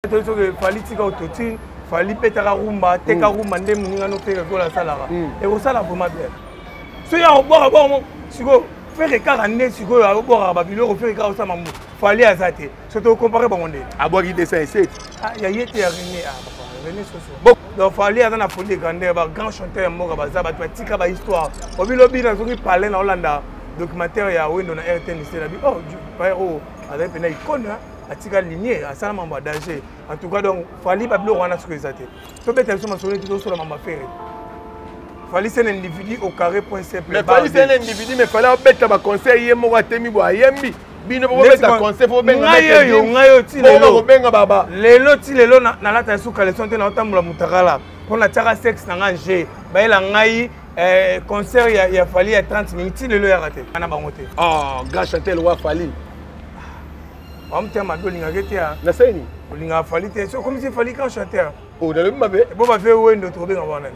fali tika autotune fali petaka rumba teka rumba nde muninga no teka kola salara et osala vraiment bien so ya obora bon siko faire kaka nde siko ya obora ba biloko faire kaka osama mu fali azate surtout comparer bon nde aboki dessin set ya yete ya René papa René Soso donc fali azana folie grandeur ba grand chanteur moko baza ba tika ba histoire obilobi na soki parler na Hollanda documentaire ya Wendo na RTNC na bi oh paro avec une icône atika lignée à ça mamba danger en tout cas donc fali ba bilo wana sur ezate to beta so masoni tout sur la mamba faire fali c'est un individu au carré point simple mais fali c'est un individu mais fallait beta ba conseil yemo atemi bo ayembi bino bo beta conseil fo benga ngayo ti lelo benga baba lelo ti lelo na lata su collection te na otambola mutakala pona tiaka sexe na nganje ba ela ngai concert ya fali ya 30 minutes lelo ya raté ana bango te oh grand chanteur wa fali on te ma dolinga ketia na seni dolinga fali te so comme si fali quand chanteur oh dans le mabe bon ba fait Wendo to benga wana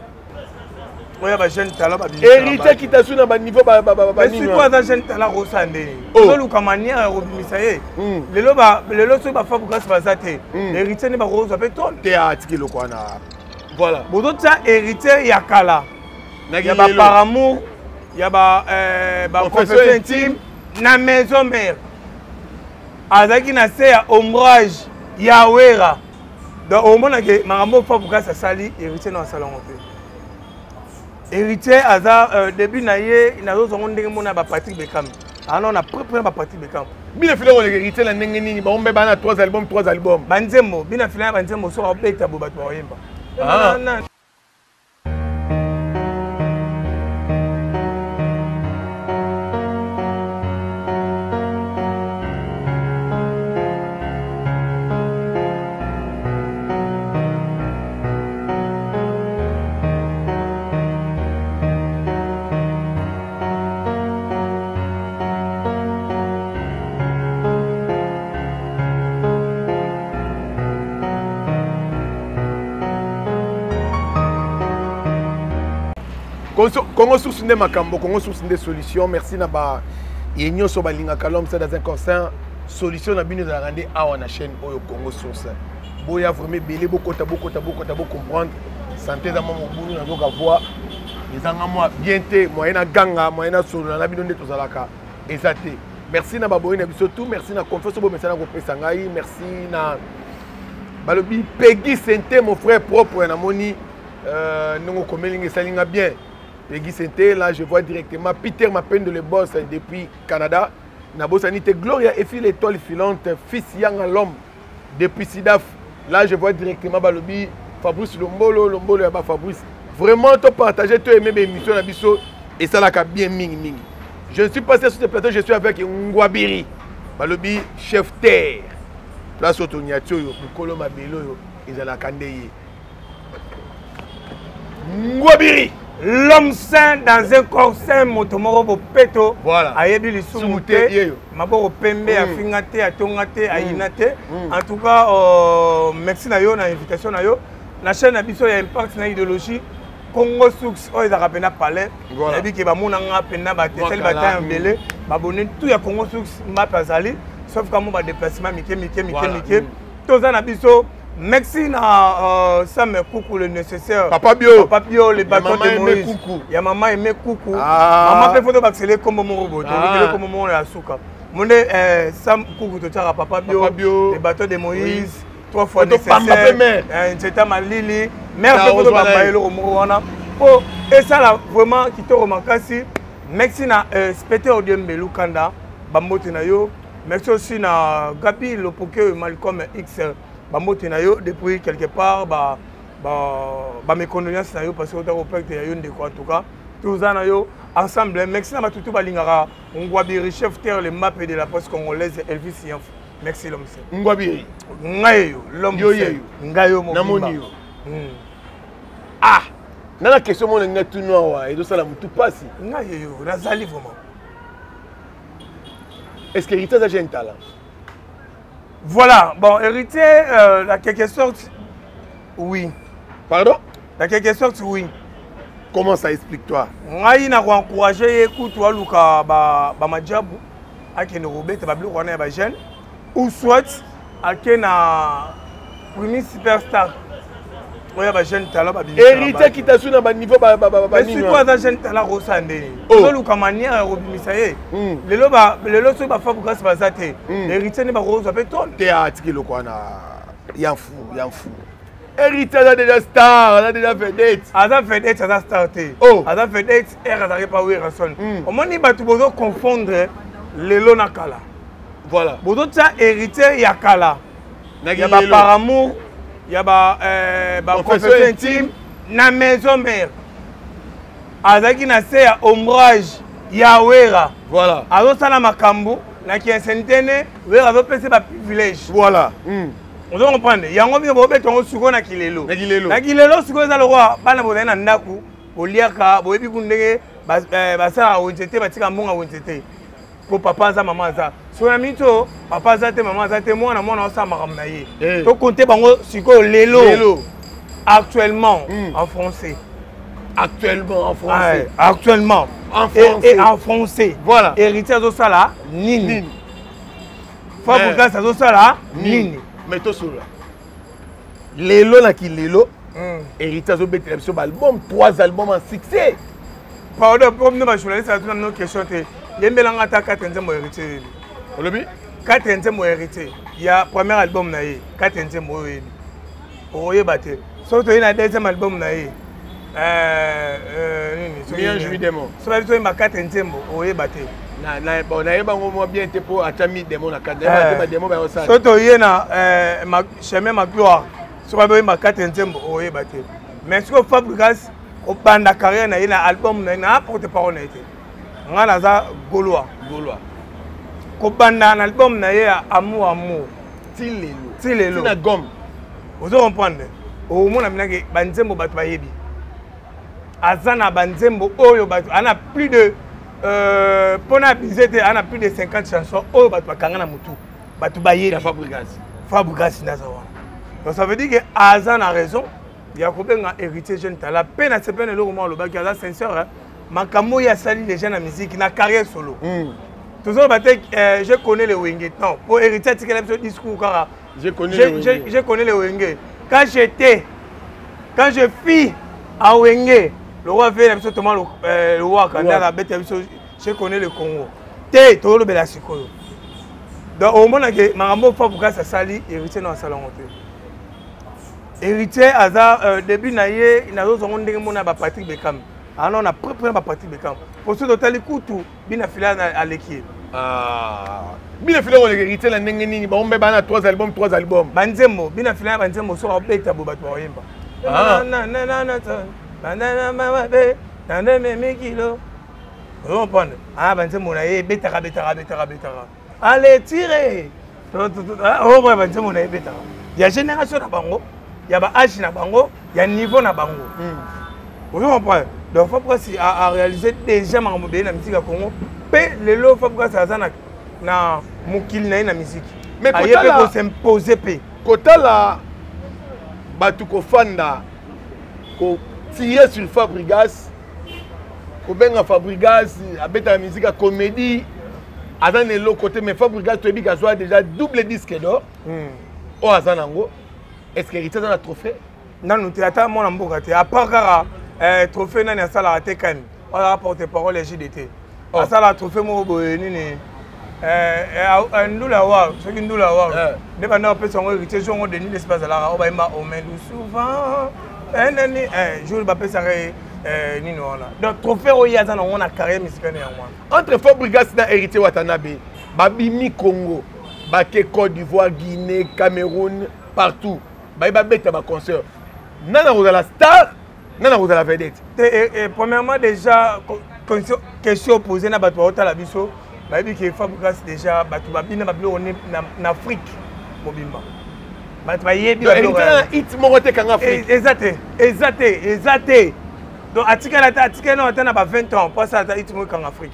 oya ba jeune talent ba hérité qui t'a su na ba niveau ba ni c'est quoi ça jeune talent rosande so luka manière ya robimisa ye lelo so ba fa bukas bazate hérité ne ba rose ba ton te atiki lo kwana voilà bodo tsa hérité ya kala ya ba par amour ya ba confession intime na maison mère azaki na se ya ombrage ya wera donc au moins que marambo fa buka sa sali héritier na salon pe héritier aza début na ye na zo zongo ndenge mona ba Patrick Bekam alors na premier ba Patrick Bekam bina file on héritier la ndenge nini ba ombe bana 3 albums banzembo bina file banzembo so ba beta bo bato ba yemba Congo source de Makambo, Congo source de solutions. Merci Naba. Yenyo Sobalinga Kalom, c'est dans un concert. Solution na bino de la rendre à la chaîne Oyo Congo source. Boya vraiment belé beaucoup comprendre. Santé dans mon boulot dans notre voix. Les angamos bien té, moyena ganga, moyena solo na bino de tozalaka. Exacté. Merci Naba Boyena surtout merci na confiance au merci na Sangai, merci na Balobi Peggy Sente mon frère propre na moni nous komelinga salinga bien. Peggy Sente, là je vois directement Peter m'appelle de le boss depuis Canada. Nabosanite Gloria et fille l'étoile filante, fils Yang à l'homme depuis Sidaf. Là je vois directement Balobi, Fabrice Lombolo Yaba Fabrice. Vraiment, tu partager, tu aimes mes émissions Nabiso et ça l'a bien ming. Je ne suis pas sur ce plateau, je suis avec Ngwabiri. Balobi, chef terre. Place Otoniatio, Mukolo Mabelo, ils ont la candeye. Ngwabiri. L'homme saint dans un corps saint, motomoro peto. Voilà. Ayebi li sumute. Maboro pembe, afingate, atongate, ayinate. En tout cas, merci na yo na invitation na yo. La chaîne Abisso ya impact na idéologie. Congo Source, oh ils a palais. Voilà. Ebi ke ba mona nga pena ba tesel ba ta mbele. Ba bonne tout ya Congo Source m'a pasali. Sauf quand mon ba déplacement mike. Tous en Abisso. Merci na Sam Koukou le nécessaire. Papa Bio, les bâtons de Moïse. Il y a maman aimé Koukou. Maman fait photo accélérer comme mon robot. Comme mon la souka. Mon Sam Koukou te tire à Papa Bio, les bâtons de Moïse. 3 fois nécessaire. C'est ma Lili. Mère photo Papa Bio Romana. Oh et ça là vraiment qui te remarque si. Merci na Spete Odiembe Lukanda. Bambote na yo. Merci aussi na Gabi Lopoke Malcolm X. Bamote na yo depuis quelque part mes condoléances na yo parce que tu as opéré ya yo ndeko en tout cas tous na yo ensemble merci na batutu balingara Ngwabiri chef terre le map de la poste congolaise Elvis Yanf merci l'homme saint Ngwabiri ngayo l'homme saint ngayo mo namoni yo ah nana question mon nga tout noir et do sala mutu pasi ngayo razali vraiment est-ce que Rita a un talent? Voilà, bon, héritier, la quelque sorte, oui. Pardon? La quelque sorte, oui. Comment ça explique-toi? Je n'ai pas encouragé, écoute, Luka, Madjabou, à qui nous robait, ou soit, à qui premier superstar. Oui, bah jeune talent, bah héritier qui t'a su dans le niveau, mais si quoi, ça jeune talent, Rosandé. Oh, le camanière, Robimisaye. Le lot, c'est pas fort pour grâce à ça. Héritier n'est pas rose, ça peut ton. Théâtre, qui le quoi, y'en fou, y'en fou. Héritier, a déjà star, a déjà vedette. Ada vedette, ça a starté. Oh, Ada vedette, elle n'arrive pas à ouvrir son. Au moins, il va tout confondre les lots nakala. Voilà. Bodo ça héritier yakala. Il y a par amour. Il y a confession intime na maison mère. Azaki na se ya ombrage ya wera. Voilà. Azo sala makambo na ki sentene wera zo pese ba privilège. Voilà. On doit comprendre. Yango bi bo betongo suko na kilelo. Na kilelo. Na kilelo suko za le roi bana bo na ndaku boliaka bo ebi kundenge ba sa onjete batika mbonga onjete. Pour papa za maman za. So na mito papa za te maman za te mwana osa makamna ye. To compter bango siko lelo. Actuellement en français. Actuellement en français. Actuellement en français. Et en français. Voilà. Héritier zo sala nini. Fabuka ça zo sala nini. Mais to solo. Lelo na ki lelo. Héritier zo betre sur album, 3 albums en succès. Pardon, pour nous ma journaliste ça une autre question te. Yembelanga ta 4e héritier. Olobi 4e héritier. Il y a premier album na ye, 4e moyebi. Oyeba te. So to ina 2e album na ye. Bien joué démon. So ba to ma 4e oyeba te. Na bon na yeba ngo bien te pour atami démon na 4e ba démon ba osala. So to ye na ma chemin ma gloire. So ba ma 4e oyeba te. Mais ce que Fabregas au banda carrière na ye na album na porte parole na été. Ngana za Gaulois. Ko banda na album na ye amour tilelo na gomme. Vous comprenez? Au mona minake banzembo batu bayebi. Azana banzembo oyo batu ana plus de pona bizete ana plus de 50 chansons oyo batu bakanga na mutu. Batu bayebi Fabregas ndaza wana. Donc ça veut dire que Azana a raison. Il y a un héritier jeune talent. Peine à se peine le roman le bac à sincère. Makambo ya sali les jeunes en musique na carrière solo. Toujours je connais le Wenge. Non, pour héritier tu connais ce discours car je connais le Wenge. Quand je fis à Wenge, le roi fait absolument le roi quand la bête je connais le Congo. Té tout le bela sikoyo. Donc au moment que Makambo fa pour ça sali héritier dans salon hotel. Héritier aza début na ye na zo zongo ndenge mona ba Patrick Bekam. Ah non, on a préparé ma partie de camp. Pour ce total écoute, bien affilé à l'équipe. Bien affilé on hérité la nengeni, ba on be bana 3 albums. Banzembo, bien affilé banzembo so obeta bo bato oyemba. Vous comprenez? Ah banzembo na ye betara. Allez tirer. Oh ouais banzembo na ye betara. Il y a génération na bango, il y a ba âge na bango, il y a niveau na bango. Vous comprenez? Donc Fabregas a réalisé déjà ma musique na musique à Congo. Pe le lo Fabregas azana na mukil na musique. Mais quand il peut s'imposer pe. Kota la batu ko fanda ko tirer sur Fabregas. Ko benga Fabregas abeta la musique à comédie. Azana le côté mais Fabregas to bi a déjà double disque d'or. O azana ngo. Est-ce qu'il hérité dans la trophée? Non, nous t'attends mon amboka te. À part trophée nani asala atekani wala porte-parole ya JDT asala trophée mo boye nini ndula wa soki ndula wa de bana opesa ngo héritier jongo de nini espace la o ba imba omendu souvent nani jour ba pesa nini wala donc trophée o yaza na ngona carrière musicale ya ngwana entre Fabregas na héritier Watanabe babimi Congo bake Côte d'Ivoire Guinée Cameroun partout ba beta ba concert nana vous la star. Non, vous avez la vedette. Premièrement, déjà, question posée na bato à la biso, bah dit que Fabregas déjà bato babina babilo on est en Afrique, mobimba. Bato yebi babilo. Il hit morote en Afrique. Exact. Donc article non atteint na 20 ans, pas ça hit mo en Afrique.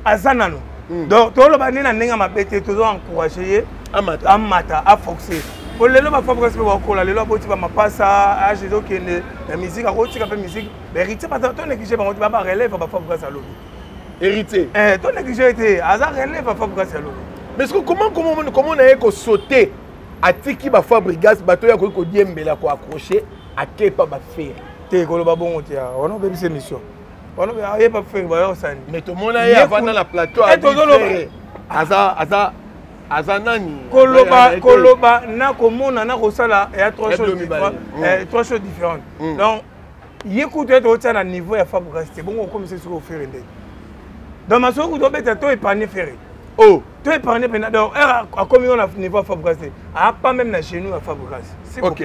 Azana no. Donc tout le bani na nenga mabete toujours encourager amata à forcer. Pour les gens qui ont fait les gens qui ont passé à la musique, à la musique, mais héritier, ton négligé, tu vas relève à Fabregas à l'eau. Héritier. Ton négligé était, hasard relève à Fabregas à l'eau. Mais comment on a sauté atiki ba Fabregas bato ya ko diembela ko accrocher akepa ba faire te ko lo ba bongo te ya on obe bise mission on obe aye pas faire ba yo sani mais to mona ya avant dans la plateau aza nani koloba na komona na kosala ya trois choses différentes donc yekuto eto tia na niveau ya Fabregas te bongo comme c'est sur faire ndé donc ma soko to beta to épargner faire oh to épargner pena donc a comme on a niveau à Fabregas a pas même na chez nous à Fabregas c'est OK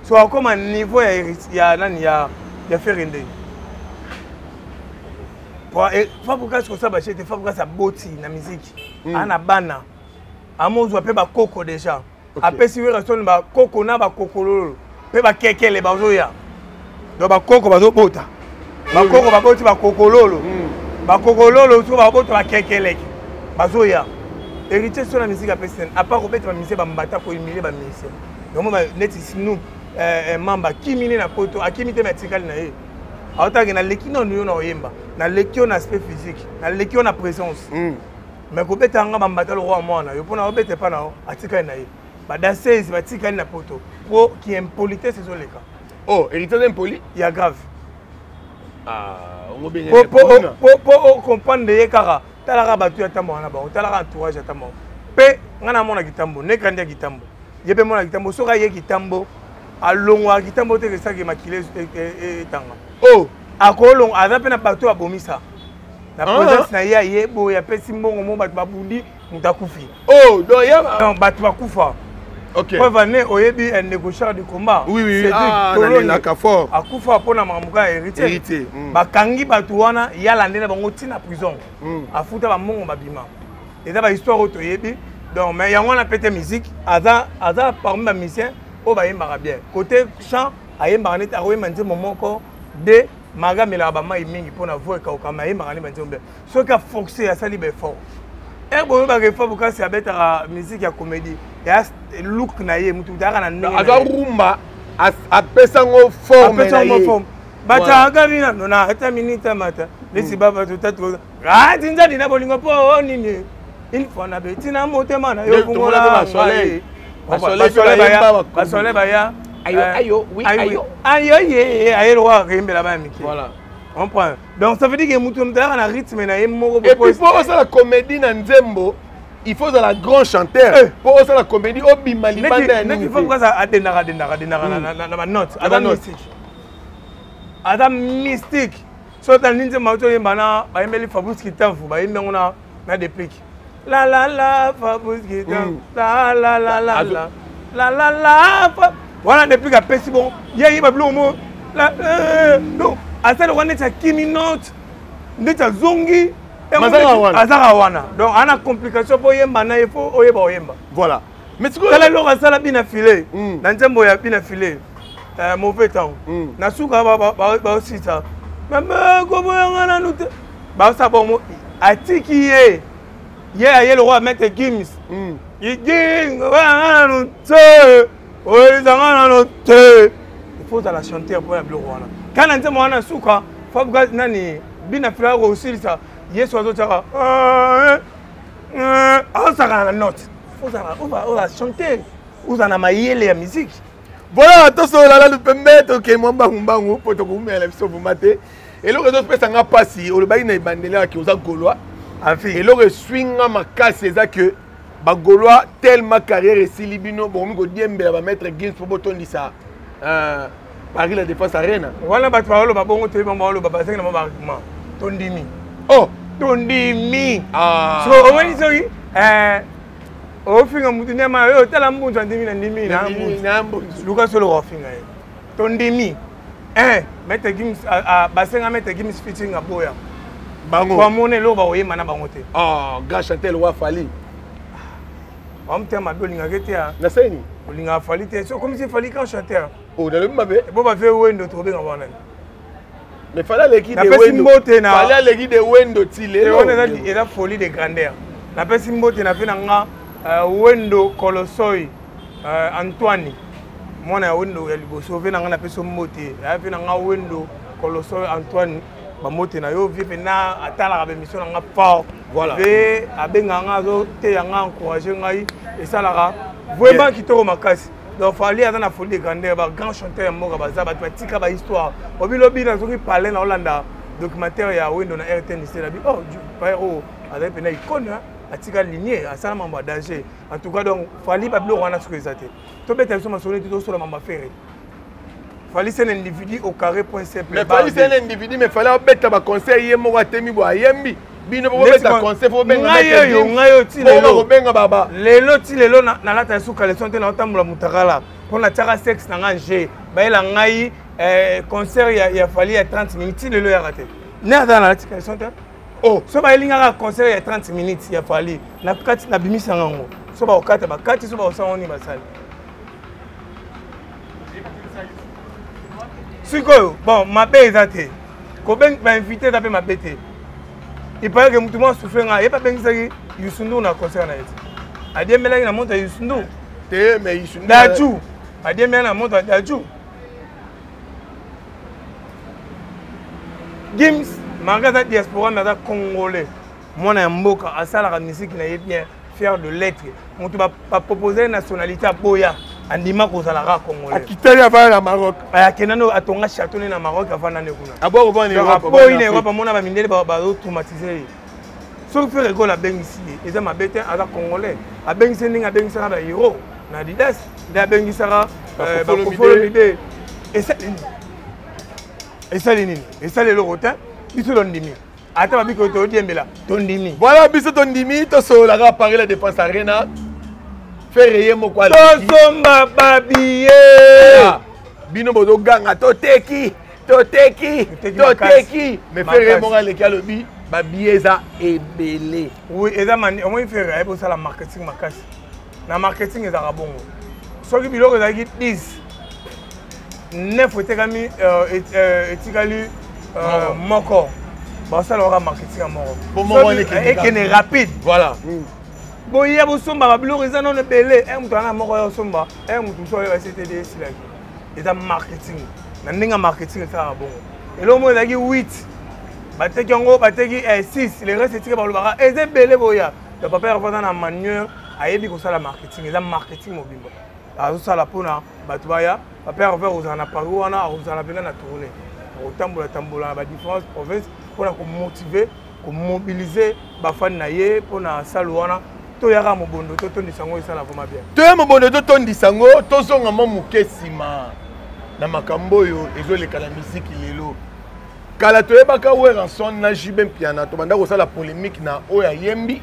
so comme un niveau ya nani ya faire ndé pour Fabregas ko ça ba chez Fabregas a boti na musique ana bana amozwa pe ba koko déjà apesi we restaurant ba koko na ba kokololo pe ba kekele ba zoya do ba koko ba zo bota ba koko ba boti ba kokololo ba kokololo so ba bota ba kekele ba zoya héritier sur la musique apesi à part robet ba musique ba mbata ko humilier ba musique donc ba neti sinu mamba kimini na poto akimite matikali na ye autaki na lekino no na oyemba na lekio na aspect physique na lekio na présence mais ko beta nga bambata le roi mwana yo pona obete pa na atika na ye ba danseuse ba tika na poto pour qui impolitesse zo leka oh héritage impoli ya grave on bien pour comprendre ye kaka talaka batu ya tambo na ba talaka entourage ya tambo pe nga na mona kitambo ne kandia kitambo ye pe mona kitambo soka ye kitambo alongwa kitambo te que ça que makile tanga oh akolong aza pe na batu abomisa la présence na ya yebo ya pesi mbongo mo batu babundi mutakufi oh donc ya non batu bakufa OK preuve né oyebi un négociateur du combat oui dans la kafor akufa pona mamuka héritier bakangi batu wana ya landela bango tina prison afuta ba mbongo babima eza ba histoire auto yebi donc mais yango na pete musique aza parmi ba musiciens o ba yemba bien côté chant ayemba net aroyemba nze momoko de maga mela ba mai mingi pona voix ka okama ye magani ba nzombe so ka foxer ya sali be fort bo ba ke Fabregas ya beta musique ya comédie ya look na ye mutu dara na ndenge aza rumba apesa ngo forme na ye bata gabina nona ata minute mata lesi baba tutatu tinza dina bolingo po nini une fois na betina motema na yo kungola soleil ba ya ayo ye roi rimbela ba miki voilà on prend donc ça veut dire que mutu mtara na rythme na yemo et puis pour ça la comédie na nzembo il faut la grand chanteur pour ça la comédie obima libanda nini il faut que ça adendaka na note adam mystique so ta ninze mauto yembana ba yembeli Fabrice Kitamfu ba yembengo na déplique la Fabrice Kitamfu la voilà depuis que pesi bon yé ba blomo la non asala wana ta kimi note ndeta zongi azara wana donc ana complication pour yemba na ifo oyeba oyemba voilà mais tu kala lo asala bina filé na nzembo ya bina filé mauvais temps na suka ba osita mama ko boyanga na nute ba sa bon atiki ye le roi mettre Gims il wa nute il faut la chanter pour la bloc wana kana nzema wana suka Fabregas nani bina fila aussi ça yeso azotaka saka na note faut ça on va chanter on a mayele ya musique voilà to so la lupembe to ke mwamba mbangu poto kumela biso vumate et le réseau pesa nga pasi o le bayi na ibandela ki oza golois afi et le swinga makasi eza que ba golois tellement carrière et silibino bon mi go diembela ba mettre Gims pour botondi ça Paris la défense arena voilà ba twalo ba bongo te ba malo ba basenga na ba tondimi oh tondimi so o wani so o finga mutu nema yo tala mbunza ndimi na ndimi na mbunza luka solo o finga ye tondimi mettre Gims basenga mettre Gims featuring aboya bango kwa mone lo ba oyema na bango te grand chanteur wa Fali on te ma dolinga ketia na seni olinga Fali te so comme si Fali quand chanteur oh dans le mabe bo ba fait wendo trouver en wana mais fallait l'équipe de wendo fallait l'équipe de wendo tile on est la folie de grandeur na pesi mbote na fina nga wendo kolosoi Antoine mona wendo ya liboso fina nga na pesi mbote ya fina nga wendo kolosoi Antoine ba mote na yo vipe na atala ba mission nga fort voilà ve abenga nga zo te nga encourager ngai et ça la vraiment kitoko makasi. Donc Fally a na folie de grandeur, ba grand chanteur moko baza ba tika ba histoire. Obi lobi na zoki parler na Hollanda documentaire ya Wendo na RTNC na bi oh Pairo avec pena icône atika lignée à ça mamba danger. En tout cas donc Fally ba bilo wana ce que ça était. To beta so ma sonné tout sur la mamba faire. Fally c'est un individu au carré point simple. Mais Fally c'est un individu mais fallait beta ba conseil yemo watemi bo ayembi. Bino bo beta conseil fo benga ngayo ngayo ti lelo benga baba. Lelo ti lelo na lata suka le sonte na otambola mutakala. Pour la tara sexe na nganje. Ba ela ngai concert ya Fally ya 30 minutes ti lelo ya raté. Na dans la tika sonte. Oh, so ba elinga concert ya 30 minutes ya Fally. Na kati na bimisa ngango. So ba okata ba kati so ba osangoni basali. Sikoyo, bon, ma paix est athée. Koben m'a invité d'après ma bête. Il paraît que tout le monde souffre. Il n'y a pas bien que Youssou na concert na été. Adie mela na monte Youssou. Te mais Youssou. Dadju. Adie mela na monte Dadju. Gims, magasin diaspora mais congolais. Moi na mboka asala ka musique na bien fier de l'être. On va proposer une nationalité à Boya. Andima kozalaka congolais. Akitali avant na Maroc. Akenano atonga château na Maroc avant na nekuna. Abo ko ni Europe. Abo ine Europe mona ba mindele ba automatiser. So fait rigole abengisi. Eza mabete aza congolais. Abengisi ninga abengisa ba hero. Na Adidas, da bengisara ba follow l'idée. Et ça nini. Et ça le rotin, biso londimi. Ata ba biko to diembela, tondimi. Voilà biso tondimi to so la ga Paris la Défense Arena. Faire moko ala tozomba babiye bino bodo ganga toteki mais faire moko ala kalobi babiye za ebele oui eza mani au moins faire ay bosala marketing makasi na marketing ezaka bongo soki biloko ezalaki 10 9 etikali moko basala waka marketing ya moko ekene rapide voilà. Boya bosomba ba biloko eza non belé mutu ana moko ya somba mutu so ya CTD silaki eza marketing na ndinga marketing ça bon et là moi ezaki 8 bateki yango bateki 6 le reste etika balobaka eza belé boya le papa revanda na manière ayebi ko sala marketing eza marketing mobimba azo sala pona batu baya papa revanda ozana Paris wana ozana pena na tourner otambola ba différentes provinces pour la motiver ko mobiliser ba fan na ye pona sala wana to yaka mobondo to tondisango esala vraiment bien. To mobondo to tondisango to zonga momuke sima na makambo yo ezoleka na musique lelo. Kala to yebaka we ranson na Jibem piano to banda ko sala polémique na oya yembi.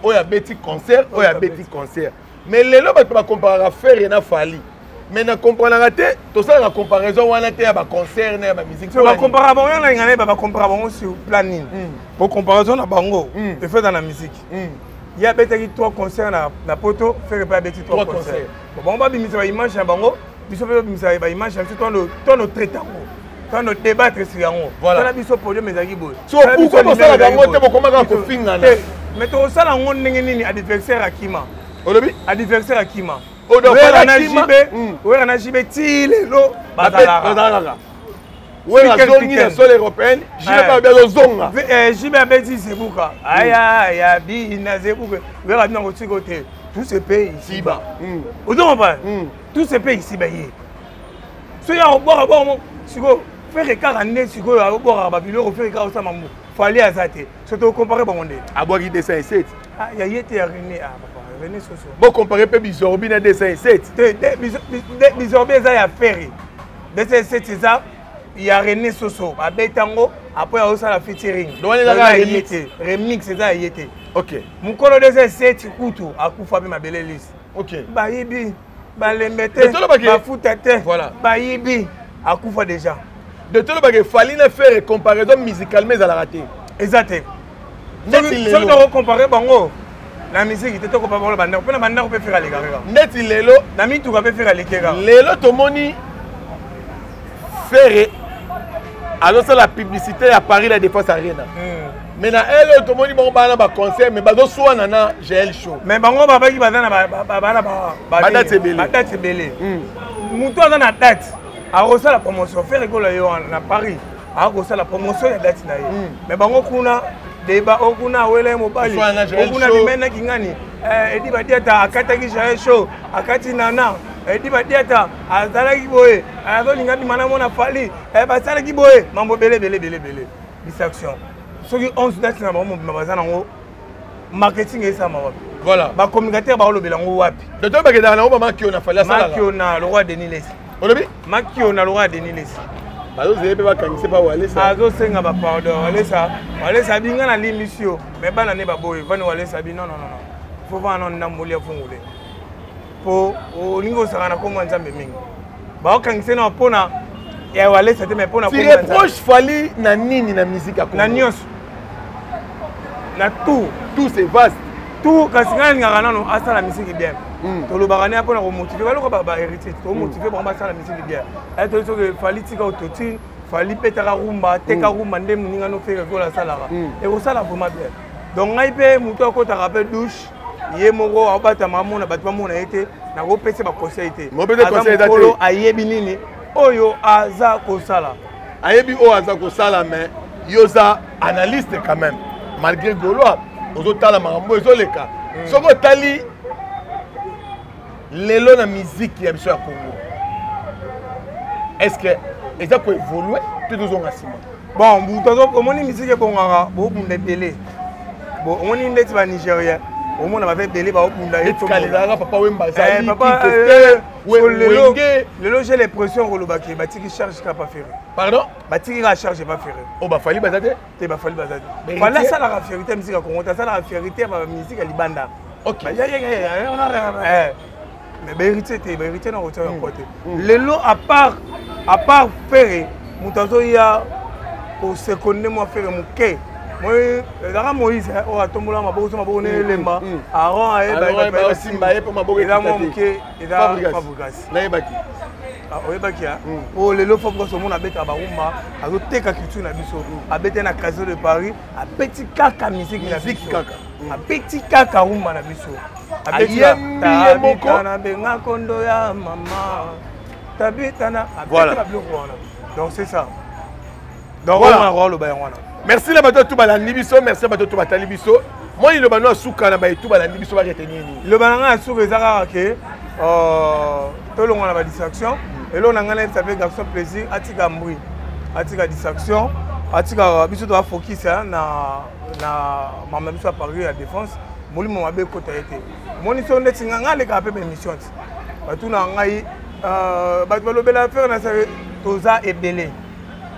Oya beti concert, oya beti concert. Mais lelo ba to ba comparer faire na Fally. Mais na comprendre te to sala la comparaison wana te ya ba concert na ba musique. So ba comparer bon na ngane ba comparer bon sur planning. Pour comparaison na bango, te fait dans la musique. Il y a peut-être 3 concerts na poto, faire pas beti 3 concerts. Bon ba bimisa ba image ya bango, biso pe bimisa ba image ya to no traitango. To no débattre sur yango. Voilà. Na biso podium ezaki boy. So pourquoi to sala bango te bokoma ka ko fingana. Mais to sala ngo ndenge nini adversaire akima. Olobi? Adversaire akima. Oya na jibe tile lo bazalaka. Oya zongi na sol européenne, jibe ba belo zonga. Jibe beti sebuka. Aya ya bi na sebuka. Oya na ko tikote. Tous ces pays ici bas. Ozo pas. Tous ces pays ici bas yé. So ya obora bon siko faire 40 siko ya obora ba biloko faire ka osama mu. Fally azate. So to comparer ba monde. Abogi dessin 7. Ah ya yete ya René René Soso. Bon comparer pe Bizorbi na dessin 7. Bizorbi eza ya ferry. Dessin 7 eza ya René Soso. Abetango après ya osala featuring. Donc on a remix eza yete. OK. Mukolo dessin 7 kutu akufa bi mabele list. OK. Ba yibi ba lembete ba futete. Voilà. Ba yibi akufa déjà. De tout le bagage Fally na faire comparaison musicalement à la raté. Exact. Si on compare bango la musique était ko pas banda ko na banda ko faire les gars. Net lelo na mi tu ka faire les gars. Lelo to moni faire alors c'est la publicité à Paris la Défense Arena. Mais na elle to moni bon bana ba concert mais ba do so na GL show. Mais bango baba ki bazana ba date belé. Ba date belé. Muto na date. A reçu la promotion faire rigolo yo na Paris. A reçu la promotion ya date na ye. Mais bango kuna débat okuna wele mobali okuna bimena kingani edi badiata akataki jaye show akati nana edi badiata azalaki boye azolinga bimana mona fali basalaki boye mambo bele distraction soki 11 dates na bango mobima nango marketing esama wapi voilà ba communicateur ba olobela ngo wapi docteur bakeda na ba makio na fali asala makio na le roi Denis Lesi olobi makio na le roi Denis Lesi bazo zebe bakangise pa walesa azo senga ba pardon walesa binga na limisio mais bana ne ba boye vani walesa bi non faut pas non na molia fungule po olingo sakana ko mwanza mingi ba okangise na pona ya walesa te mais pona ko mwanza reproche fali na nini na musique ya na nyonso na tout c'est vaste tout kasi ngani ngaka nano asala musique bien tolobaka ne apona komotive baloko ba héritier tomotive bango basala musique bien to soki fali tika autotune fali petaka rumba teka rumba nde moninga no feka kola salaka ekosala vraiment bien donc ngai mpe moto akotaka mpe douche ye moko aobatama amona bato bamona ye te nakopesa baconseil te aza mokolo ayebi nini oyo aza kosala ayebi oyo aza kosala mais yoza analyste quand même malgré goloa ozotala makambo ezoleka soki otali lelo na musique ya biso ya Congo est-ce que eza koévolue to tozonga nsima bon omoni musique ebongaka bobunda ebele omoni ndeti banigérien omona bafe ebele baobunda ekalelaka papa wembazali lelo j'ai l'impression kolobaki batiki charge kapa ferré pardon batiki ka charge pas ferré o bafali baza te bafali baza te fali asalaka fierité ya musique ya Congo asalaka fierité ya musique ya libanda mais héritier na rotia ya côté lelo à part ferré moto azoya kosekonde mwa ferré moke moi ezaka Moïse oyo atombola maboko so maboko nelemba aron ayebasimba ye mpo maboko eza mwa moke eza Fabrigas nayebaki oyebaki o lelo Fabrigas omona abetaka barumba azoteka culture na biso abete na Casino de Paris abeti kaka musique na biso abeti kaka rumba na biso abetana benga kondo ya mama tabitana abetaka biloko wana donc c'est ça donc wana oloba yango wana merci na bato tout balandi biso merci na bato tout batali biso moi le bano asuka na bato balandi biso ba retenir ni le bano asuka ezaka ke tolonga na ba distraction et là on a ngana ça fait garçon plaisir atika mbri atika distraction atika biso to focus na mama biso à Paris à défense molimo mabe kota été moni so ndeti ngale ka pe émission bato na ngai bato balobela faire na toza ebele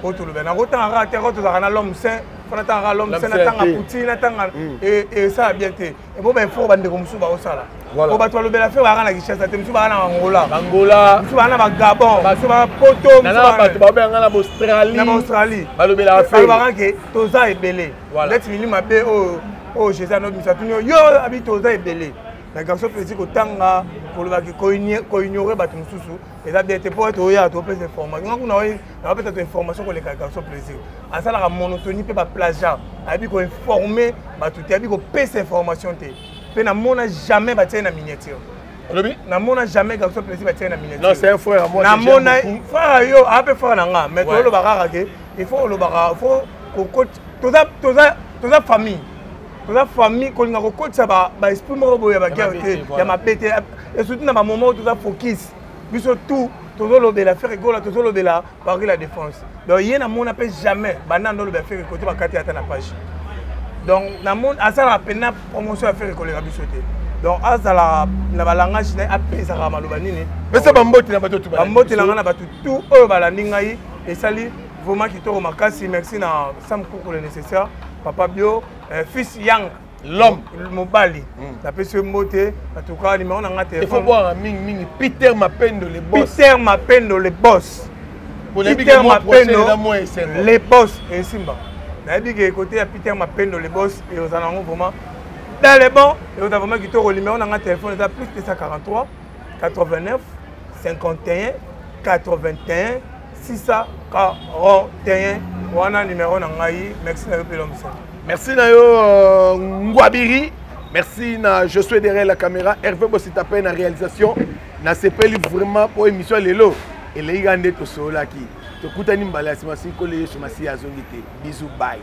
otolobela ngotanga te kotozaka na l'homme saint fana tanga l'homme saint na tanga poutine na tanga et ça bien te et bon ben faut bandeko musu ba osala ko bato balobela faire baka na Kinshasa te musu baka na Angola musu baka na ba Gabon musu ba Poto musu ba bato ba benga na Australie balobela faire baka ke toza ebele let mili mabe o Jésus no misatu yo abi toza ebele na garçon plaisir kotanga kolobaki ko ignorer bato mususu eza bien te po to ya to pesa information ngakuna oyi na pesa to information ko le garçon plaisir asala ka monotonie pe ba plagiat abi ko informer bato te abi ko pesa information te pe na mona jamais batie na miniature olobi na mona jamais garçon plaisir batie na miniature non c'est un frère à moi na mona frère yo ape frère na nga mais to lo baka ke il faut lo baka faut ko toza famille toza famille kolinga kokotisa ba esprit moko boya ba guerre te ya mabete et surtout na ba moment toza focus biso tout tozolobela faire gola tozolobela Paris la défense donc ye na mona pe jamais banda ndo lobe faire côté ba kati ata na page donc na monde asala pena promotion à faire kolega biso te donc azala na ba langage na apesa ka maloba nini mais ça bamboti na bato tout bamboti na ngana bato tout oyo balandi ngai et sali vraiment kitoko makasi merci na Sam Koko le nécessaire papa bio fils Yang l'homme mobali la pese moté en tout cas numéro na ngate il faut voir mingi Peter Mapendo le boss Peter Mapendo le boss Peter Mapendo le boss et Simba na bi ke côté ya Peter Mapendo le boss et aux anango vraiment dans les bons et on a vraiment kitoko numéro na ngate téléphone ça plus 243 89 51 81 641 wana numéro na ngai merci na yo pe l'homme saint. Merci na yo Ngwabiri, merci na je suis derrière la caméra Hervé Bossitape na réalisation na sepeli vraiment pour émission lelo et les gars ndeto solaki to kutani mbala sima siko le yesu masi azongite bisous bye.